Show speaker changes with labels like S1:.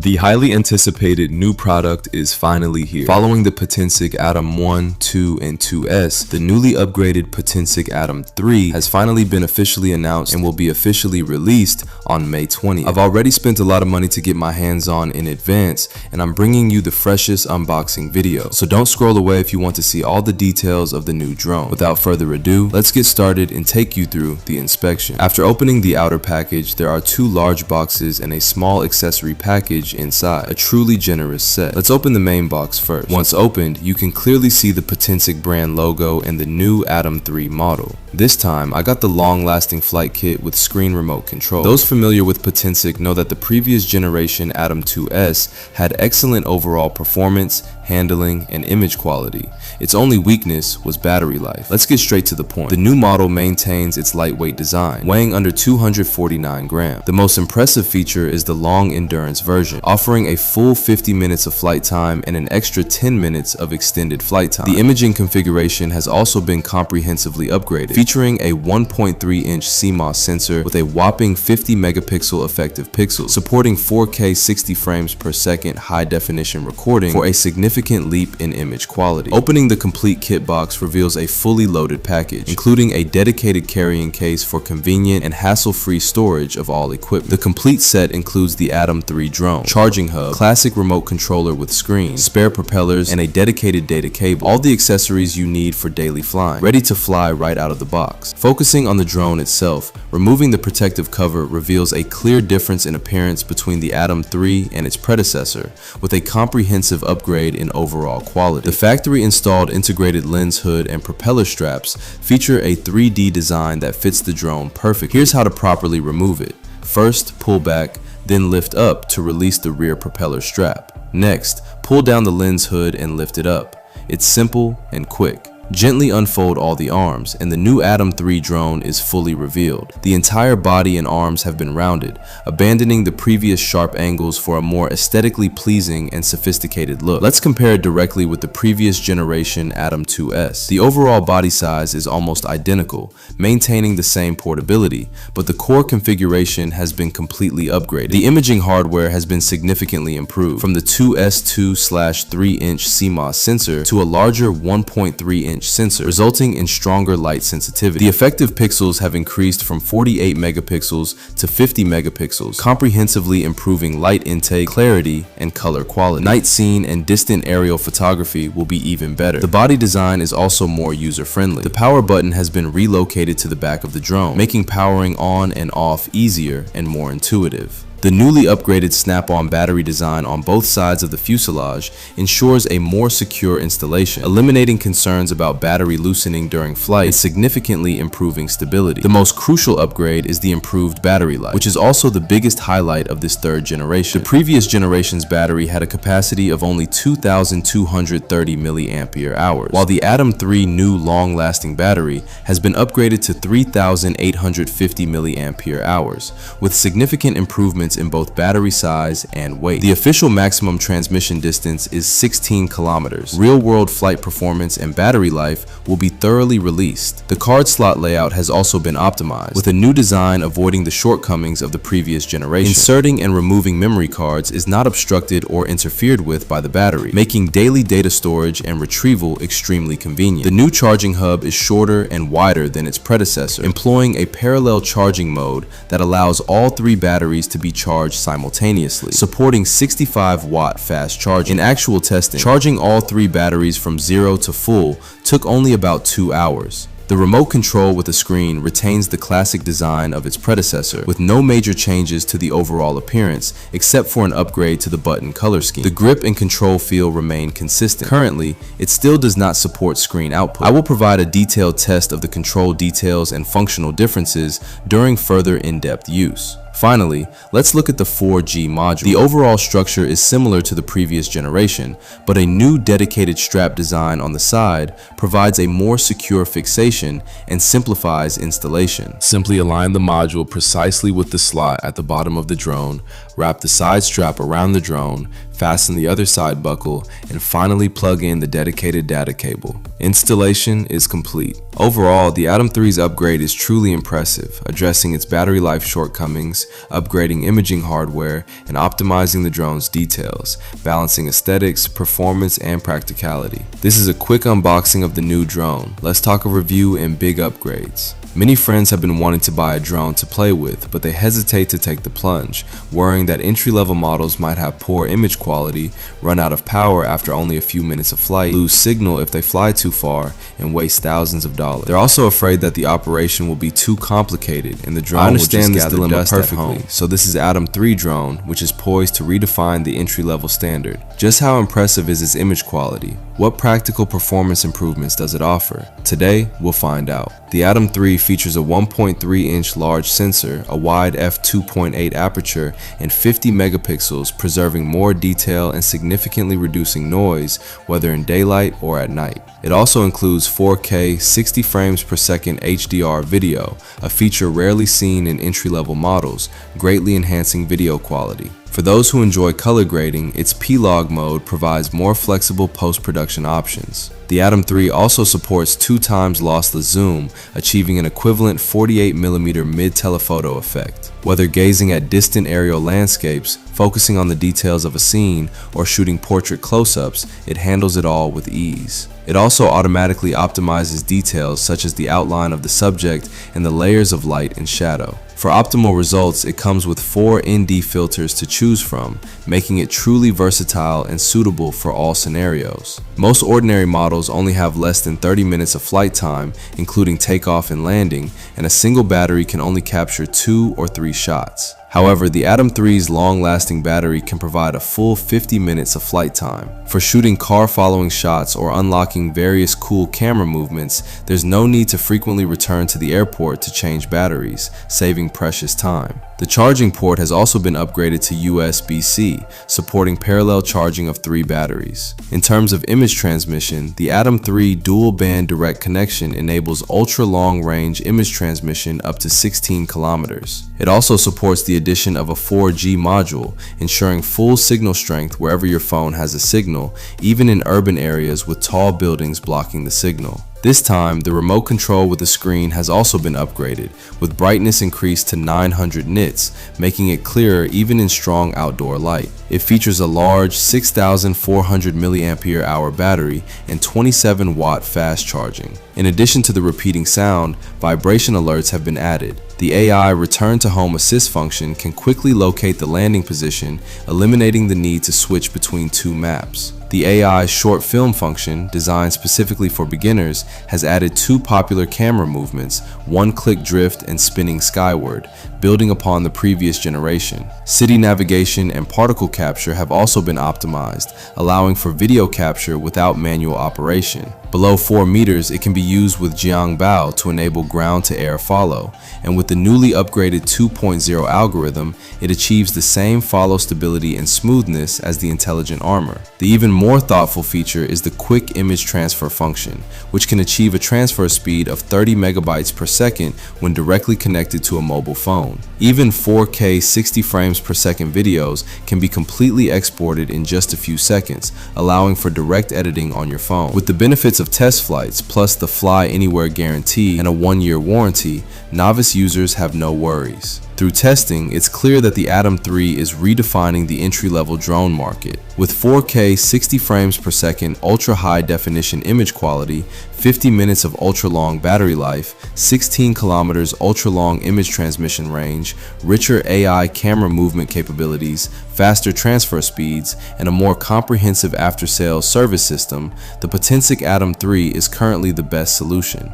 S1: The highly anticipated new product is finally here. Following the Potensic Atom 1, 2, and 2S, the newly upgraded Potensic Atom 3 has finally been officially announced and will be officially released on May 20th. I've already spent a lot of money to get my hands on in advance, and I'm bringing you the freshest unboxing video. So don't scroll away if you want to see all the details of the new drone. Without further ado, let's get started and take you through the inspection. After opening the outer package, there are two large boxes and a small accessory package inside, a truly generous set. Let's open the main box first. Once opened, you can clearly see the Potensic brand logo and the new Atom 3 model. This time, I got the long-lasting flight kit with screen remote control. Those familiar with Potensic know that the previous generation Atom 2S had excellent overall performance, handling, and image quality. Its only weakness was battery life. Let's get straight to the point. The new model maintains its lightweight design, weighing under 249 grams. The most impressive feature is the long endurance version, offering a full 50 minutes of flight time and an extra 10 minutes of extended flight time. The imaging configuration has also been comprehensively upgraded, featuring a 1.3-inch CMOS sensor with a whopping 50 megapixel effective pixels, supporting 4K 60 frames per second high-definition recording for a significant leap in image quality. Opening the complete kit box reveals a fully loaded package, including a dedicated carrying case for convenient and hassle-free storage of all equipment. The complete set includes the Atom 3 drone, charging hub, classic remote controller with screen, spare propellers, and a dedicated data cable. All the accessories you need for daily flying, ready to fly right out of the box. Focusing on the drone itself, removing the protective cover reveals a clear difference in appearance between the Atom 3 and its predecessor, with a comprehensive upgrade in overall quality. The factory installed integrated lens hood and propeller straps feature a 3D design that fits the drone perfectly. Here's how to properly remove it. First, pull back, then lift up to release the rear propeller strap. Next, pull down the lens hood and lift it up. It's simple and quick. Gently unfold all the arms, and the new Atom 3 drone is fully revealed. The entire body and arms have been rounded, abandoning the previous sharp angles for a more aesthetically pleasing and sophisticated look. Let's compare it directly with the previous generation Atom 2S. The overall body size is almost identical, maintaining the same portability, but the core configuration has been completely upgraded. The imaging hardware has been significantly improved, from the 2S2/3-inch CMOS sensor to a larger 1.3-inch sensor, resulting in stronger light sensitivity. The effective pixels have increased from 48 megapixels to 50 megapixels, comprehensively improving light intake, clarity, and color quality. Night scene and distant aerial photography will be even better. The body design is also more user-friendly. The power button has been relocated to the back of the drone, making powering on and off easier and more intuitive. The newly upgraded snap-on battery design on both sides of the fuselage ensures a more secure installation, eliminating concerns about battery loosening during flight and significantly improving stability. The most crucial upgrade is the improved battery life, which is also the biggest highlight of this third generation. The previous generation's battery had a capacity of only 2,230 milliampere hours, while the Atom 3 new long-lasting battery has been upgraded to 3,850 milliampere hours, with significant improvements in both battery size and weight. The official maximum transmission distance is 16 kilometers. Real-world flight performance and battery life will be thoroughly released. The card slot layout has also been optimized, with a new design avoiding the shortcomings of the previous generation. Inserting and removing memory cards is not obstructed or interfered with by the battery, making daily data storage and retrieval extremely convenient. The new charging hub is shorter and wider than its predecessor, employing a parallel charging mode that allows all three batteries to be charged simultaneously, supporting 65-watt fast charging. In actual testing, charging all three batteries from 0 to full took only about 2 hours. The remote control with a screen retains the classic design of its predecessor, with no major changes to the overall appearance, except for an upgrade to the button color scheme. The grip and control feel remain consistent. Currently, it still does not support screen output. I will provide a detailed test of the control details and functional differences during further in-depth use. Finally, let's look at the 4G module. The overall structure is similar to the previous generation, but a new dedicated strap design on the side provides a more secure fixation and simplifies installation. Simply align the module precisely with the slot at the bottom of the drone, wrap the side strap around the drone, fasten the other side buckle, and finally plug in the dedicated data cable. Installation is complete. Overall, the Atom 3's upgrade is truly impressive, addressing its battery life shortcomings, upgrading imaging hardware, and optimizing the drone's details, balancing aesthetics, performance, and practicality. This is a quick unboxing of the new drone. Let's talk a review and big upgrades. Many friends have been wanting to buy a drone to play with, but they hesitate to take the plunge, worrying that entry-level models might have poor image quality, run out of power after only a few minutes of flight, lose signal if they fly too far, and waste thousands of dollars. They're also afraid that the operation will be too complicated and the drone will just gather dust perfectly. So this is Atom 3 drone, which is poised to redefine the entry-level standard. Just how impressive is its image quality? What practical performance improvements does it offer? Today, we'll find out. The Atom 3 features a 1.3-inch large sensor, a wide f2.8 aperture, and 50 megapixels, preserving more detail and significantly reducing noise, whether in daylight or at night. It also includes 4K 60 frames per second HDR video, a feature rarely seen in entry-level models, greatly enhancing video quality. For those who enjoy color grading, its P-Log mode provides more flexible post-production options. The Atom 3 also supports 2x lossless zoom, achieving an equivalent 48mm mid-telephoto effect. Whether gazing at distant aerial landscapes, focusing on the details of a scene, or shooting portrait close-ups, it handles it all with ease. It also automatically optimizes details such as the outline of the subject and the layers of light and shadow. For optimal results, it comes with 4 ND filters to choose from, making it truly versatile and suitable for all scenarios. Most ordinary models only have less than 30 minutes of flight time, including takeoff and landing, and a single battery can only capture 2 or 3 shots. However, the Atom 3's long-lasting battery can provide a full 50 minutes of flight time. For shooting car-following shots or unlocking various cool camera movements, there's no need to frequently return to the airport to change batteries, saving precious time. The charging port has also been upgraded to USB-C, supporting parallel charging of 3 batteries. In terms of image transmission, the Atom 3 dual-band direct connection enables ultra-long-range image transmission up to 16 kilometers. It also supports the addition of a 4G module, ensuring full signal strength wherever your phone has a signal, even in urban areas with tall buildings blocking the signal. This time, the remote control with the screen has also been upgraded, with brightness increased to 900 nits, making it clearer even in strong outdoor light. It features a large 6,400 mAh battery and 27-watt fast charging. In addition to the repeating sound, vibration alerts have been added. The AI Return to Home Assist function can quickly locate the landing position, eliminating the need to switch between 2 maps. The AI Short Film function, designed specifically for beginners, has added 2 popular camera movements, one-click drift and spinning skyward, building upon the previous generation. City navigation and particle capture have also been optimized, allowing for video capture without manual operation. Below 4 meters, it can be used with Jiangbao to enable ground-to-air follow, and with the newly upgraded 2.0 algorithm, it achieves the same follow stability and smoothness as the intelligent armor. The even more thoughtful feature is the quick image transfer function, which can achieve a transfer speed of 30 megabytes per second when directly connected to a mobile phone. Even 4K 60 frames per second videos can be completely exported in just a few seconds, allowing for direct editing on your phone. With the benefits of test flights, plus the Fly Anywhere guarantee and a 1-year warranty, novice users have no worries. Through testing, it's clear that the Atom 3 is redefining the entry-level drone market. With 4K 60 frames per second ultra-high definition image quality, 50 minutes of ultra-long battery life, 16 kilometers ultra-long image transmission range, richer AI camera movement capabilities, faster transfer speeds, and a more comprehensive after-sales service system, the Potensic Atom 3 is currently the best solution.